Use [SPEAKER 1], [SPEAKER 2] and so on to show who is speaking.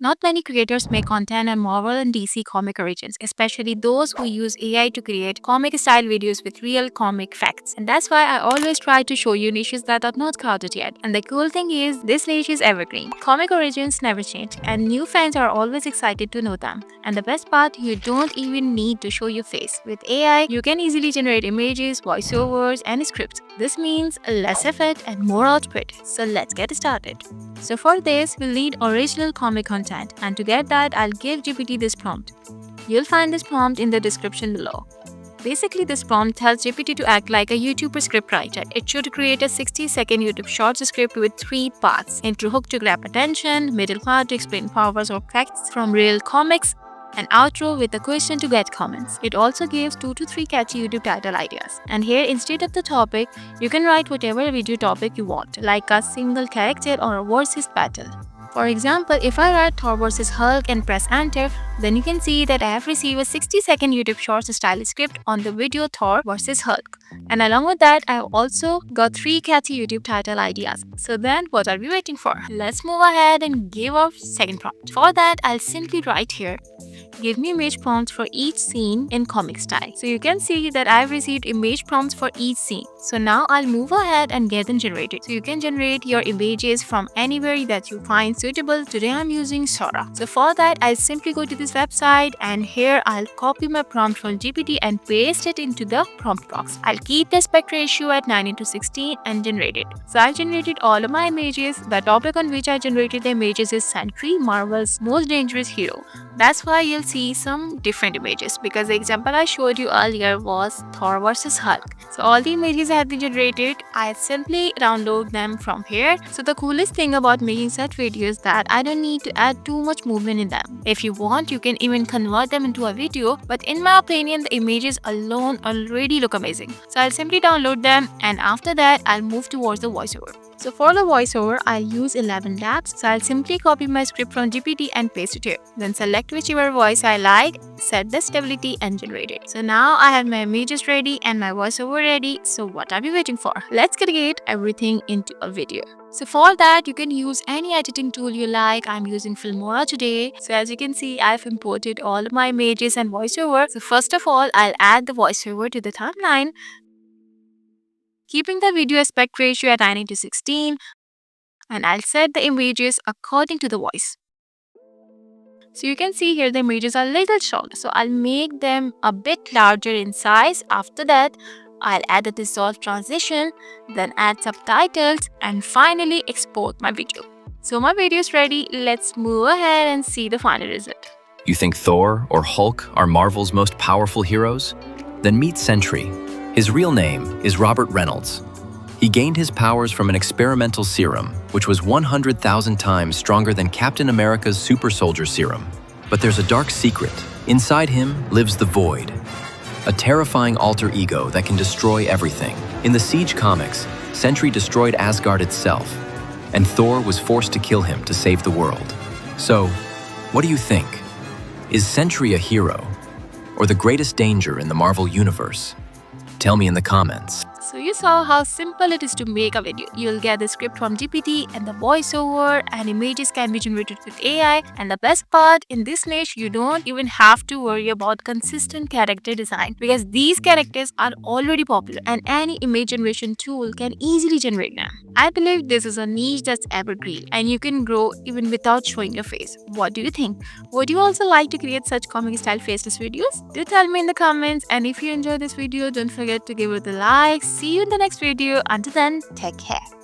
[SPEAKER 1] Not many creators make content on Marvel and DC comic origins, especially those who use AI to create comic style videos with real comic facts. And that's why I always try to show you niches that are not crowded yet. And the cool thing is, this niche is evergreen. Comic origins never change, and new fans are always excited to know them. And the best part, you don't even need to show your face. With AI, you can easily generate images, voiceovers, and scripts. This means less effort and more output. So let's get started. So for this, we'll need original comic content, and to get that, I'll give GPT this prompt. You'll find this prompt in the description below. Basically, this prompt tells GPT to act like a YouTuber scriptwriter. It should create a 60-second YouTube Shorts script with 3 parts: intro hook to grab attention, middle part to explain powers or facts from real comics, an outro with a question to get comments. It also gives 2 to 3 catchy YouTube title ideas. And here, instead of the topic, you can write whatever video topic you want, like a single character or a versus battle. For example, if I write Thor vs Hulk and press enter, then you can see that I have received a 60-second YouTube Shorts style script on the video Thor vs Hulk. And along with that, I also got 3 catchy YouTube title ideas. So then, what are we waiting for? Let's move ahead and give our second prompt. For that, I'll simply write here, give me image prompts for each scene in comic style. So you can see that I've received image prompts for each scene. So now I'll move ahead and get them generated. So you can generate your images from anywhere that you find suitable. Today I'm using Sora. So for that, I'll simply go to this website, and here I'll copy my prompt from GPT and paste it into the prompt box. I'll keep the aspect ratio at 9:16 and generate it. So I've generated all of my images. The topic on which I generated the images is Sentry, Marvel's most dangerous hero. That's why you'll see some different images, because the example I showed you earlier was Thor vs Hulk. So all the images have been generated. I simply download them from here. So the coolest thing about making such videos is that I don't need to add too much movement in them. If you want, you can even convert them into a video, but in my opinion, the images alone already look amazing. So I'll simply download them, and after that, I'll move towards the voiceover. So for the voiceover, I'll use 11 laps. So I'll simply copy my script from GPT and paste it here. Then select whichever voice I like, set the stability and generate it. So now I have my images ready and my voiceover ready. So what are we waiting for? Let's create everything into a video. So for that, you can use any editing tool you like. I'm using Filmora today. So as you can see, I've imported all of my images and voiceover. So first of all, I'll add the voiceover to the timeline, keeping the video aspect ratio at 9:16, and I'll set the images according to the voice. So you can see here the images are a little short, so I'll make them a bit larger in size. After that, I'll add a dissolve transition, then add subtitles, and finally export my video. So my video is ready. Let's move ahead and see the final result.
[SPEAKER 2] You think Thor or Hulk are Marvel's most powerful heroes? Then meet Sentry. His real name is Robert Reynolds. He gained his powers from an experimental serum, which was 100,000 times stronger than Captain America's super soldier serum. But there's a dark secret. Inside him lives the Void, a terrifying alter ego that can destroy everything. In the Siege comics, Sentry destroyed Asgard itself, and Thor was forced to kill him to save the world. So, what do you think? Is Sentry a hero, or the greatest danger in the Marvel Universe? Tell me in the comments.
[SPEAKER 1] So you saw how simple it is to make a video. You'll get the script from GPT and the voiceover, and images can be generated with AI. And the best part, in this niche, you don't even have to worry about consistent character design, because these characters are already popular and any image generation tool can easily generate them. I believe this is a niche that's evergreen and you can grow even without showing your face. What do you think? Would you also like to create such comic style faceless videos? Do tell me in the comments, and if you enjoyed this video, don't forget to give it a like. See you in the next video. Until then, take care.